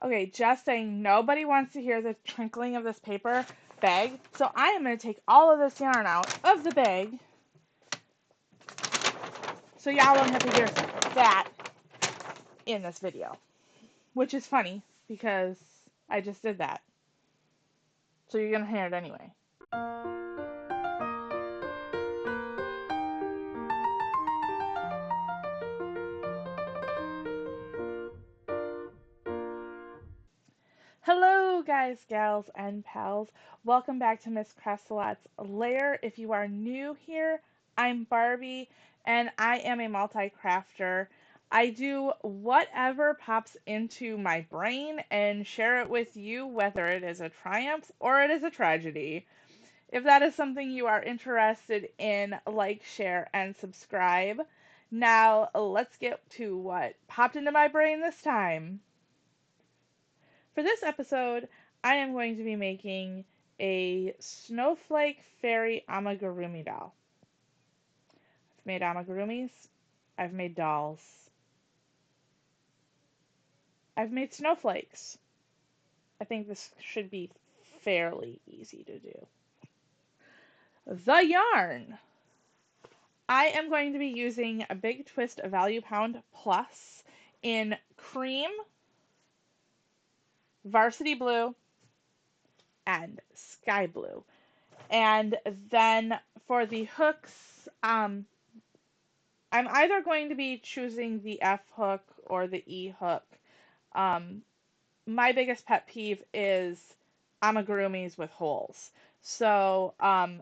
Okay, just saying, nobody wants to hear the trickling of this paper bag, so I am going to take all of this yarn out of the bag so y'all don't have to hear that in this video, which is funny because I just did that. So you're going to hear it anyway. Hello guys, gals, and pals. Welcome back to Miss Crafts-A-Lot's Lair. If you are new here, I'm Barbie and I am a multi-crafter. I do whatever pops into my brain and share it with you, whether it is a triumph or it is a tragedy. If that is something you are interested in, like, share, and subscribe. Now, let's get to what popped into my brain this time. For this episode, I am going to be making a Snowflake Fairy amigurumi doll. I've made amigurumis, I've made dolls, I've made snowflakes. I think this should be fairly easy to do. The yarn! I am going to be using a Big Twist Value Pound Plus in cream, varsity blue, and sky blue. And then for the hooks, I'm either going to be choosing the F hook or the E hook. My biggest pet peeve is amigurumis with holes. So I've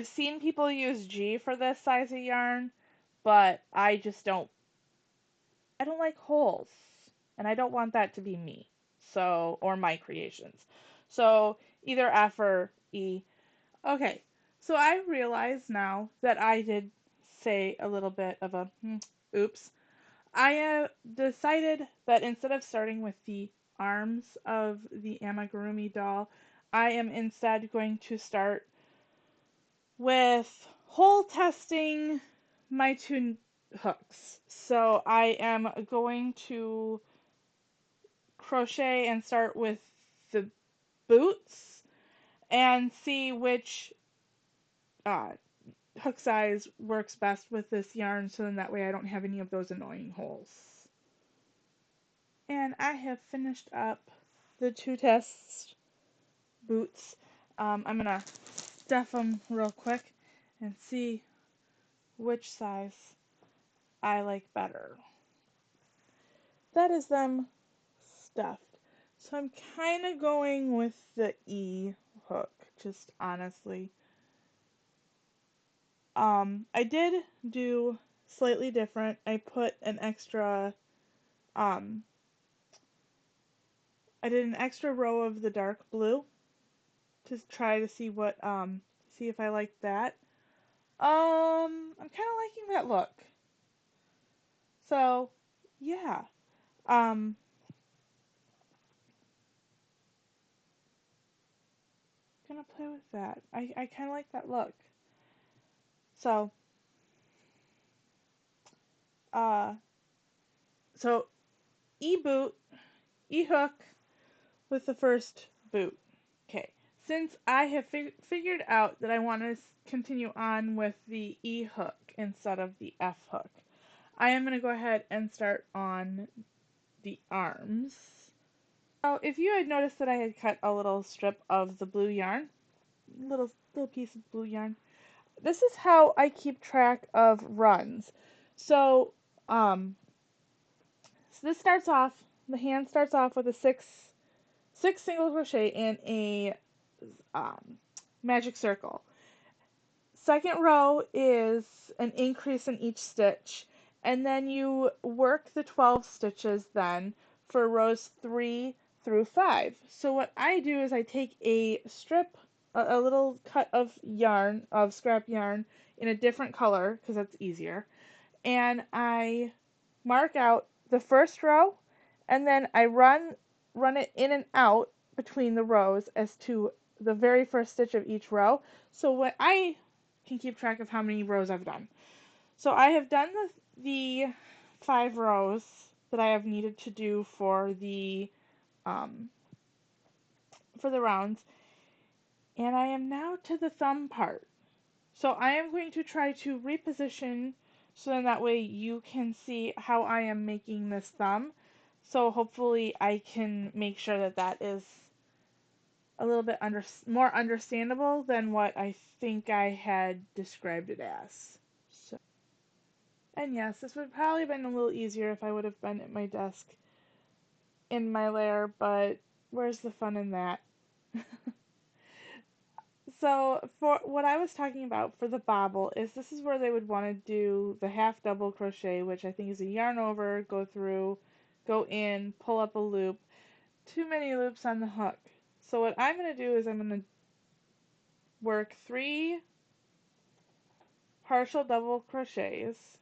seen people use G for this size of yarn, but I just don't like holes. And I don't want that to be me. So, or my creations. So either F or E. Okay, so I realize now that I did say a little bit of a oops. I decided that instead of starting with the arms of the amigurumi doll, I am instead going to start with hole testing my two hooks. So I am going to crochet and start with the boots and see which hook size works best with this yarn, so then that way I don't have any of those annoying holes. And I have finished up the two test boots. I'm going to stuff them real quick and see which size I like better. That is them stuffed. So I'm kind of going with the E hook, just honestly. I did do slightly different. I put an extra, I did an extra row of the dark blue to try to see what, see if I like that. I'm kind of liking that look. So, yeah. Gonna play with that. I kind of like that look. So, uh, so E boot, E hook with the first boot. Okay. Since I have figured out that I want to continue on with the E hook instead of the F hook, I am going to go ahead and start on the arms. So if you had noticed that I had cut a little strip of the blue yarn, little piece of blue yarn, this is how I keep track of runs. So, this starts off, the hand starts off with a six single crochet in a magic circle. Second row is an increase in each stitch, and then you work the 12 stitches then for rows 3 through 5. So what I do is I take a strip, a little cut of yarn, of scrap yarn in a different color because that's easier, and I mark out the first row, and then I run it in and out between the rows as to the very first stitch of each row. So what I can keep track of how many rows I've done. So I have done the 5 rows that I have needed to do um, for the rounds, and I am now to the thumb part. So I am going to try to reposition so then that way you can see how I am making this thumb. So hopefully I can make sure that that is a little bit more understandable than what I think I had described it as. So, and yes, this would probably have been a little easier if I would have been at my desk in my lair, but where's the fun in that? So for what I was talking about for the bobble is this is where they would want to do the half double crochet, which I think is a yarn over, go through, go in, pull up a loop, too many loops on the hook. So what I'm going to do is I'm going to work 3 partial double crochets,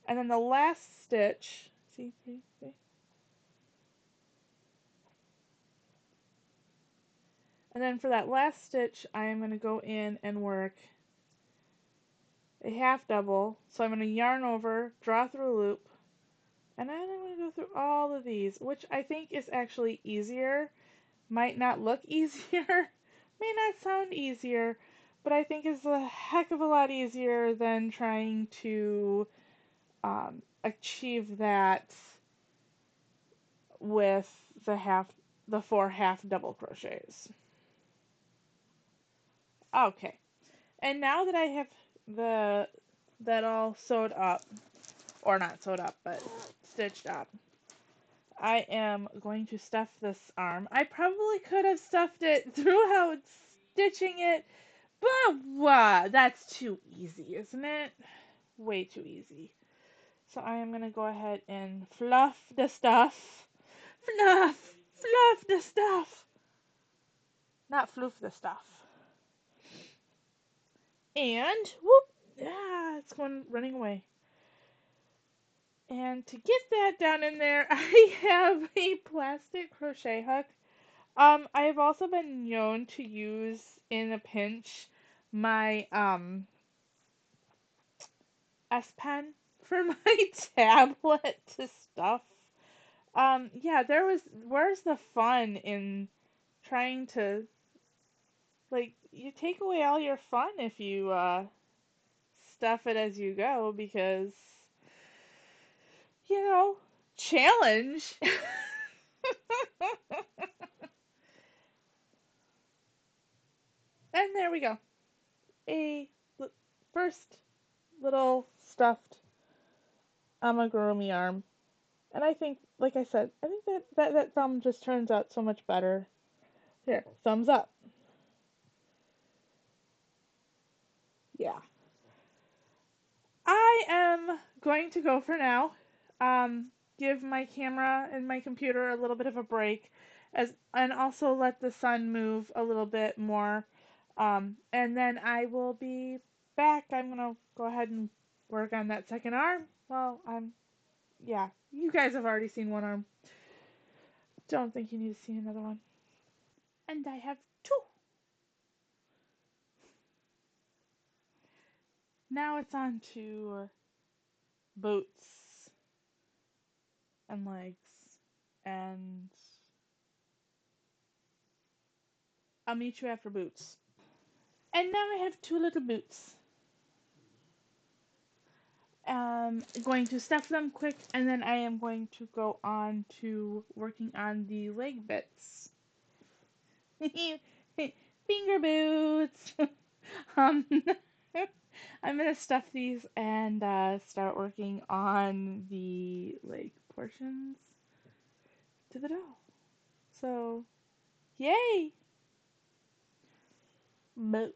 and then the last stitch, see, and then for that last stitch I am going to go in and work a half double. So I'm going to yarn over, draw through a loop, and then I'm going to go through all of these, which I think is actually easier. Might not look easier, may not sound easier, but I think is a heck of a lot easier than trying to achieve that with the 4 half double crochets. Okay, and now that I have the that all sewed up, or not sewed up, but stitched up, I am going to stuff this arm. I probably could have stuffed it throughout stitching it, but that's too easy, isn't it? Way too easy. So I am going to go ahead and fluff the stuff. Fluff the stuff. Not floof the stuff. And, whoop, it's running away. And to get that down in there, I have a plastic crochet hook. I have also been known to use in a pinch my S Pen for my tablet to stuff. Yeah, where's the fun in trying to, like, you take away all your fun if you stuff it as you go because, you know, challenge. And there we go. A first little stuffed amigurumi arm. And I think, like I said, I think that thumb just turns out so much better. Here, thumbs up. Yeah. I am going to go for now. Give my camera and my computer a little bit of a break, and also let the sun move a little bit more. And then I will be back. I'm gonna go ahead and work on that second arm. Well, yeah, you guys have already seen one arm. Don't think you need to see another one. And I have 2. Now it's on to boots and legs, and I'll meet you after boots. And now I have 2 little boots. Going to stuff them quick, and then I am going to go on to working on the leg bits. Finger boots! um, I'm going to stuff these and start working on the leg portions to the doll. So, yay! Boots.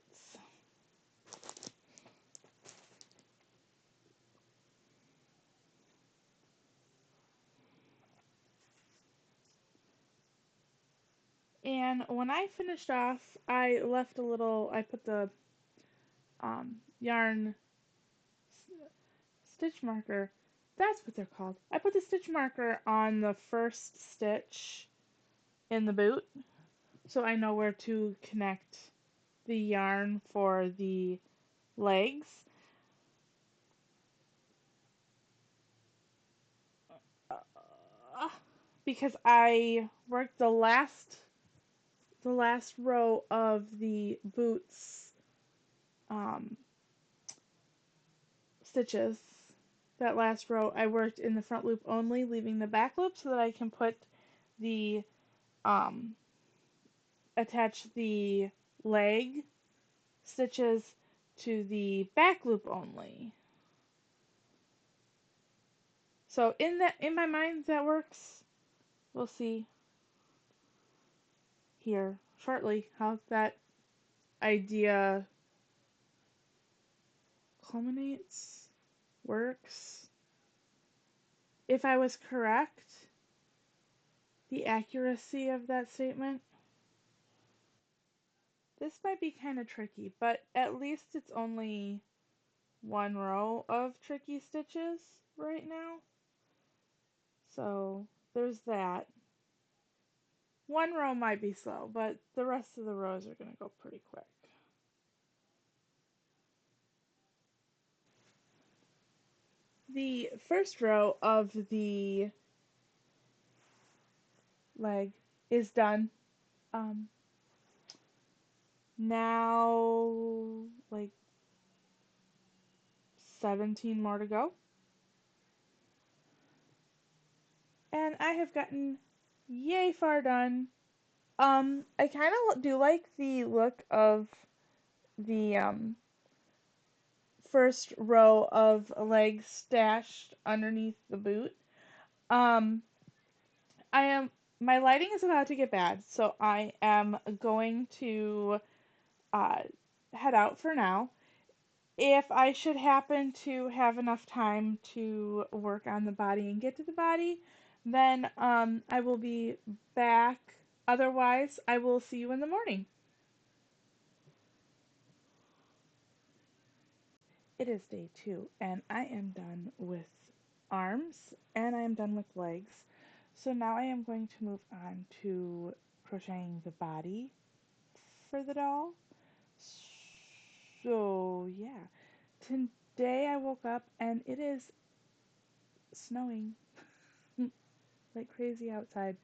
And when I finished off, I put the yarn stitch marker. That's what they're called. I put the stitch marker on the first stitch in the boot, so I know where to connect the yarn for the legs. Uh, because I worked the last row of the boots um, stitches. That last row I worked in the front loop only, leaving the back loop so that I can put the um, attach the leg stitches to the back loop only. So in my mind that works. We'll see here shortly how that idea culminates, works. If I was correct, the accuracy of that statement. This might be kind of tricky, but at least it's only one row of tricky stitches right now. So there's that. One row might be slow, but the rest of the rows are going to go pretty quick. The first row of the leg is done. Um, now, like 17 more to go. And I have gotten yay far done. I kind of do like the look of the first row of legs stashed underneath the boot. Um, I am my lighting is about to get bad, so I am going to uh, head out for now. If I should happen to have enough time to work on the body and get to the body, then I will be back. Otherwise, I will see you in the morning. It is day 2, and I am done with arms and I am done with legs. So now I am going to move on to crocheting the body for the doll. So, yeah. Today I woke up and it is snowing like crazy outside.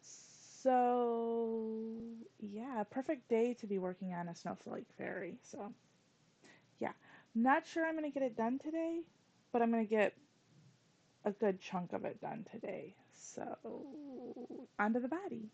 So, yeah, perfect day to be working on a Snowflake Fairy. So, yeah. Not sure I'm going to get it done today, but I'm going to get a good chunk of it done today. So, onto the body.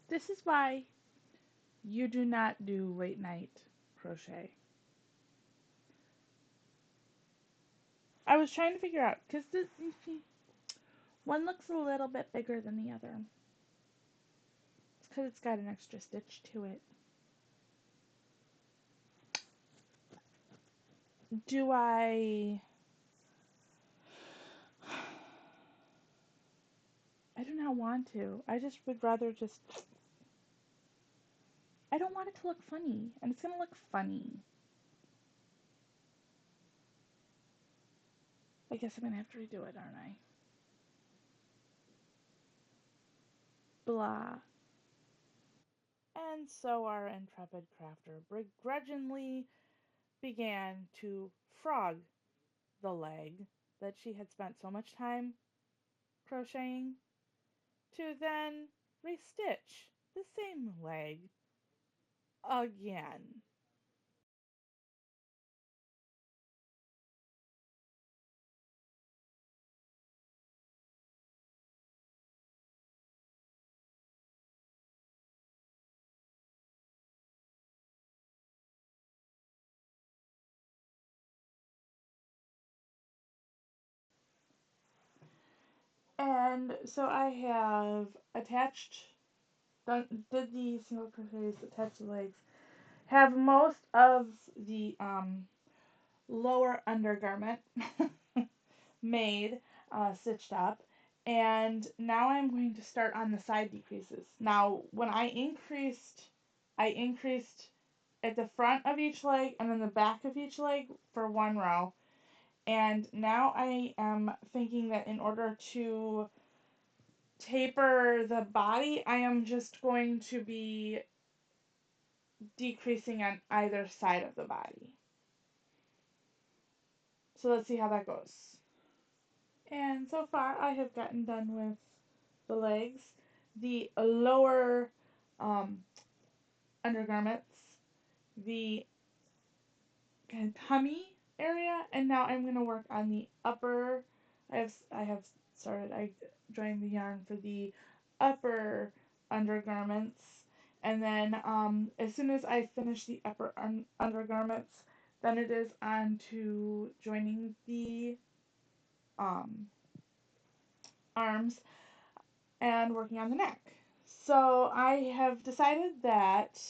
This is why you do not do late night crochet. I was trying to figure out because this one looks a little bit bigger than the other. It's because it's got an extra stitch to it. Do I do not want to. I just would rather just. I don't want it to look funny, and it's gonna look funny. I guess I'm gonna have to redo it, aren't I? Blah. And so our intrepid crafter begrudgingly began to frog the leg that she had spent so much time crocheting to then restitch the same leg again. And so I have attached, did the single crochets, attached the legs, have most of the lower undergarment made, stitched up, and now I'm going to start on the side decreases. Now, when I increased at the front of each leg and then the back of each leg for one row, and now I am thinking that in order to taper the body, I am just going to be decreasing on either side of the body. So let's see how that goes. And so far I have gotten done with the legs, the lower um, undergarments, the kind of tummy area, and now I'm going to work on the upper. I have started. I joined the yarn for the upper undergarments, and then as soon as I finish the upper undergarments, then it is on to joining the um, arms and working on the neck. So I have decided that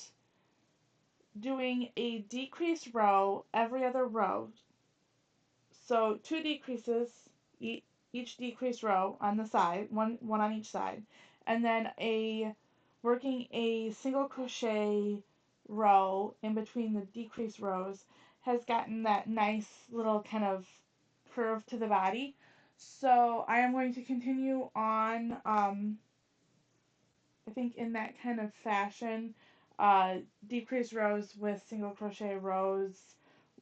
doing a decreased row every other row, so two decreases each decreased row on the side, one on each side, and then a working a single crochet row in between the decreased rows has gotten that nice little kind of curve to the body. So I am going to continue on I think in that kind of fashion, decreased rows with single crochet rows,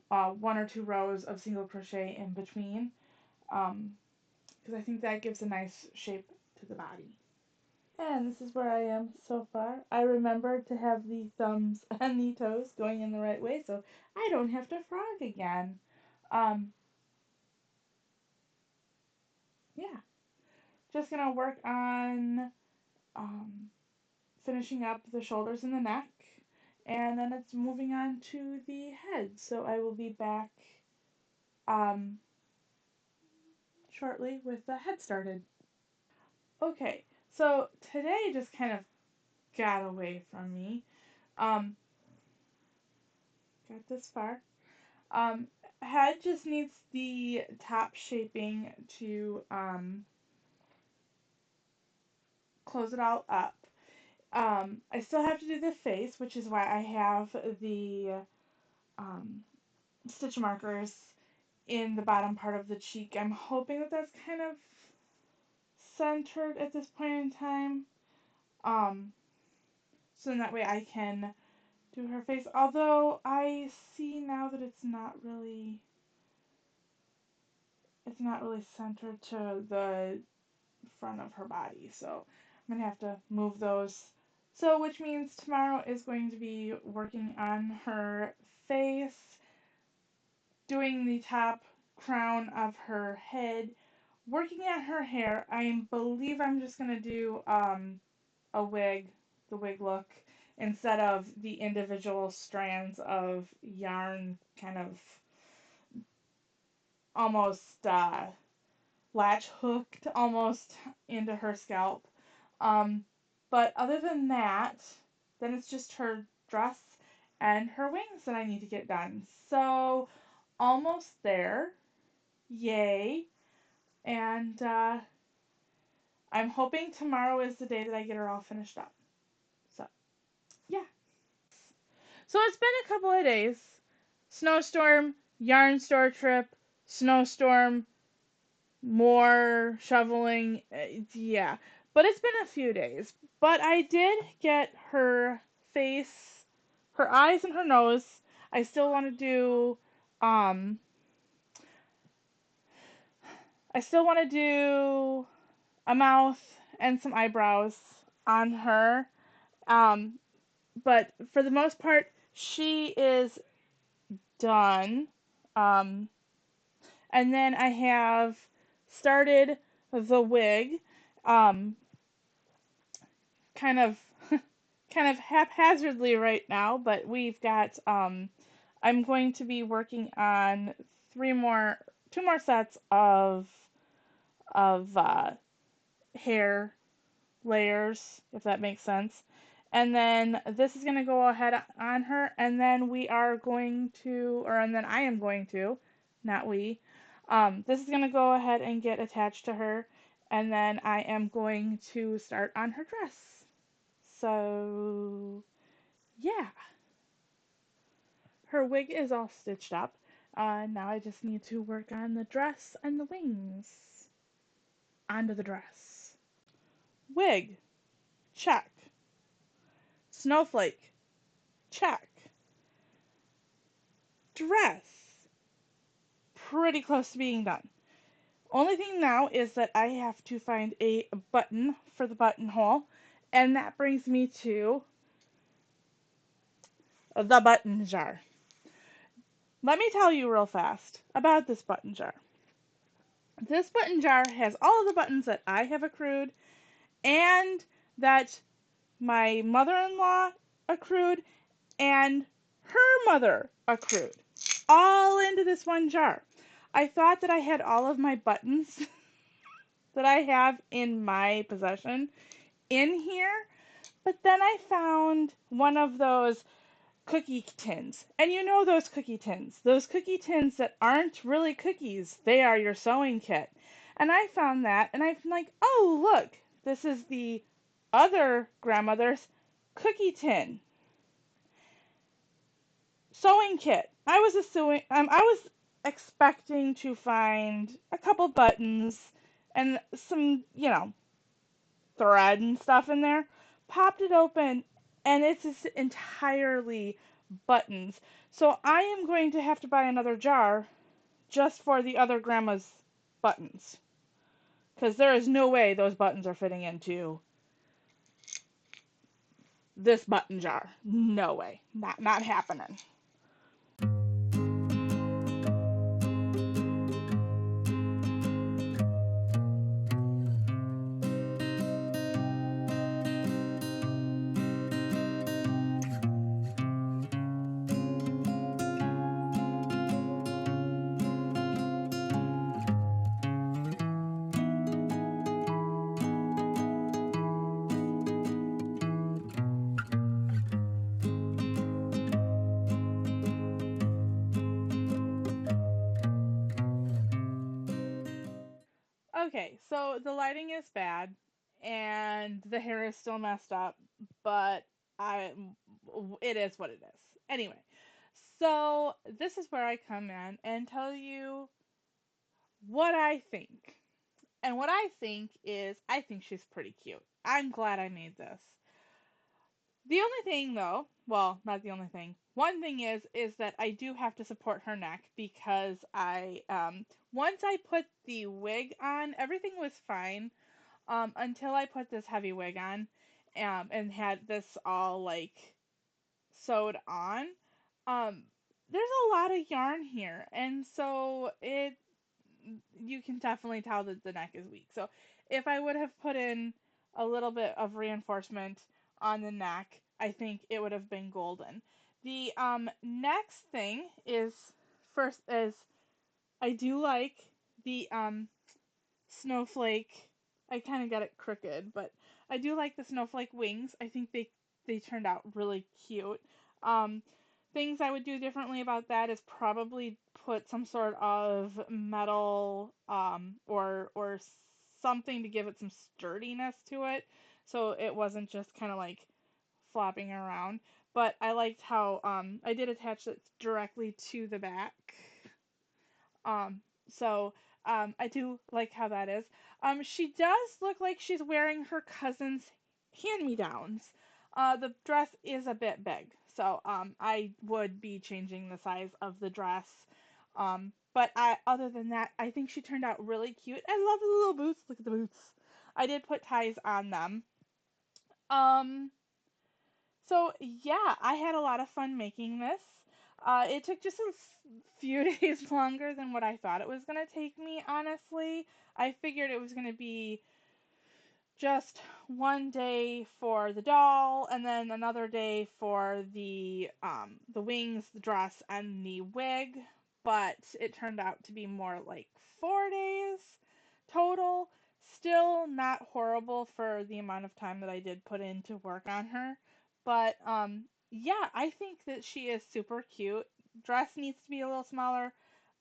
one or two rows of single crochet in between, because I think that gives a nice shape to the body. And this is where I am so far. I remembered to have the thumbs and the toes going in the right way, so I don't have to frog again. Um, yeah, just gonna work on um, finishing up the shoulders and the neck, and then it's moving on to the head. So I will be back um, shortly with the head started. Okay, so today just kind of got away from me. Um, got this far. Um, Head just needs the top shaping to close it all up. I still have to do the face, which is why I have the um, stitch markers in the bottom part of the cheek. I'm hoping that that's kind of centered at this point in time. Um, so in that way I can do her face. Although I see now that it's not really centered to the front of her body. So I'm gonna have to move those. So which means tomorrow is going to be working on her face, doing the top crown of her head, working on her hair. I believe I'm just gonna do a wig, the wig look, instead of the individual strands of yarn kind of almost latch hooked almost into her scalp. Um, but other than that, then it's just her dress and her wings that I need to get done. So almost there. Yay. And I'm hoping tomorrow is the day that I get her all finished up. So, yeah. So it's been a couple of days. Snowstorm, yarn store trip, snowstorm, more shoveling. Yeah. But it's been a few days. But I did get her face, her eyes, and her nose. I still want to do, um, I still want to do a mouth and some eyebrows on her. Um, but for the most part, she is done. Um, and then I have started the wig, um, kind of, kind of haphazardly right now. But we've got. I'm going to be working on 2 more sets of hair layers, if that makes sense. And then this is going to go ahead on her, and then we are going to, or and then I am going to, not we. This is going to go ahead and get attached to her, and then I am going to start on her dress. So, yeah, her wig is all stitched up. Now I just need to work on the dress and the wings onto the dress. Wig, check. Snowflake, check. Dress, pretty close to being done. Only thing now is that I have to find a button for the buttonhole, and that brings me to the button jar. Let me tell you real fast about this button jar. This button jar has all of the buttons that I have accrued and that my mother-in-law accrued and her mother accrued, all into this one jar. I thought that I had all of my buttons that I have in my possession in here, but then I found one of those cookie tins. And you know those cookie tins that aren't really cookies, they are your sewing kit. And I found that, and I'm like, oh, look, this is the other grandmother's cookie tin sewing kit. I was expecting to find a couple buttons and some, thread and stuff in there. Popped it open, and it's just entirely buttons. So I am going to have to buy another jar just for the other grandma's buttons. Because there is no way those buttons are fitting into this button jar. No way. Not happening. Okay, so the lighting is bad and the hair is still messed up, but I it is what it is. Anyway, so this is where I come in and tell you what I think. And what I think is I think she's pretty cute. I'm glad I made this. The only thing though, well, not the only thing. One thing is that I do have to support her neck because I once I put the wig on, everything was fine until I put this heavy wig on and had this all like sewed on. Um there's a lot of yarn here, and so it you can definitely tell that the neck is weak. So if I would have put in a little bit of reinforcement on the neck, I think it would have been golden. The next thing is first is I do like the snowflake. I kind of got it crooked, but I do like the snowflake wings. I think they turned out really cute. Um, Things I would do differently about that is probably put some sort of metal or something to give it some sturdiness to it, so it wasn't just kind of like flopping around. But I liked how I did attach it directly to the back. Um, so I do like how that is. She does look like she's wearing her cousin's hand-me-downs. The dress is a bit big, so I would be changing the size of the dress. Other than that, I think she turned out really cute. I love the little boots. Look at the boots. I did put ties on them. Um, so yeah, I had a lot of fun making this. It took just a few days longer than what I thought it was going to take me, honestly. I figured it was going to be just one day for the doll and then another day for the wings, the dress, and the wig, but it turned out to be more like 4 days total. Still not horrible for the amount of time that I did put in to work on her. But yeah, I think that she is super cute. Dress needs to be a little smaller.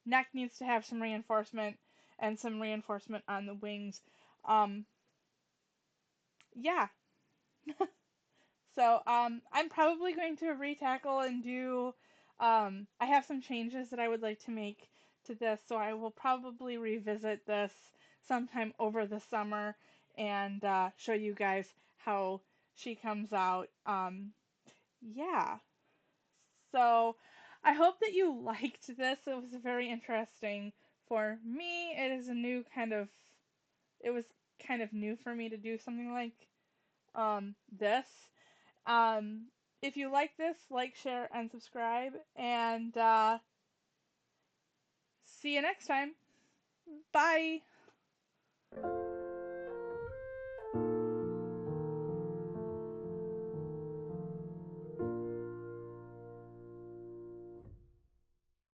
Neck needs to have some reinforcement and some reinforcement on the wings. Um, yeah. So I'm probably going to retackle and do. I have some changes that I would like to make to this, so I will probably revisit this sometime over the summer and show you guys how she comes out. Yeah. So I hope that you liked this. It was very interesting for me. It is a new kind of. It was kind of new for me to do something like this. If you like this, like, share, and subscribe. And see you next time. Bye.